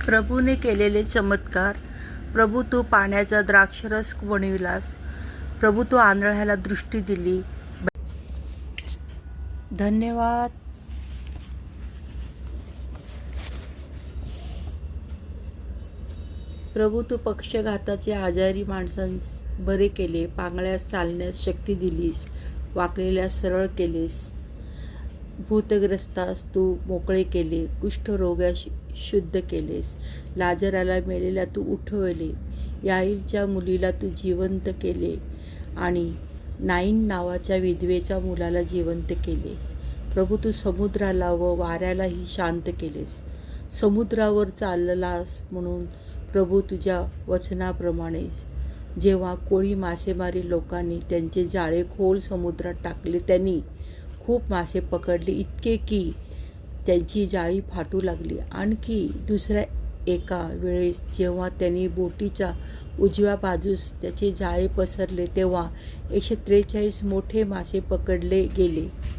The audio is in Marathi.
प्रभूने केलेले चमत्कार. प्रभू, तू पाण्याचा द्राक्षरस बनविलास. प्रभू, तू आंधळ्याला दृष्टी दिली. धन्यवाद. प्रभू, तू पक्षघाताचे आजारी माणसांस बरे केले. पांगळ्यास चालण्यास शक्ती दिलीस. वाकलेल्यास सरळ केलेस. भूतग्रस्तास तू मोकळे केले. कुष्ठरोग्यास शुद्ध केलेस. लाजराला मेलेला तू उठवले. याईलच्या मुलीला तू जिवंत केले आणि नाईन नावाच्या विधवेच्या मुलाला जिवंत केलेस. प्रभू, तू समुद्राला व वाऱ्यालाही शांत केलेस. समुद्रावर चाललास म्हणून प्रभू, तुझ्या वचनाप्रमाणे जेव्हा कोळी मासेमारी लोकांनी त्यांचे जाळे खोल समुद्रात टाकले, त्यांनी खूप मासे पकडले, इतके की त्यांची जाळी फाटू लागली. आणखी दुसऱ्या एका वेळेस जेव्हा त्यांनी बोटीच्या उजव्या बाजूस त्याचे जाळे पसरले, तेव्हा 143 मोठे मासे पकडले गेले.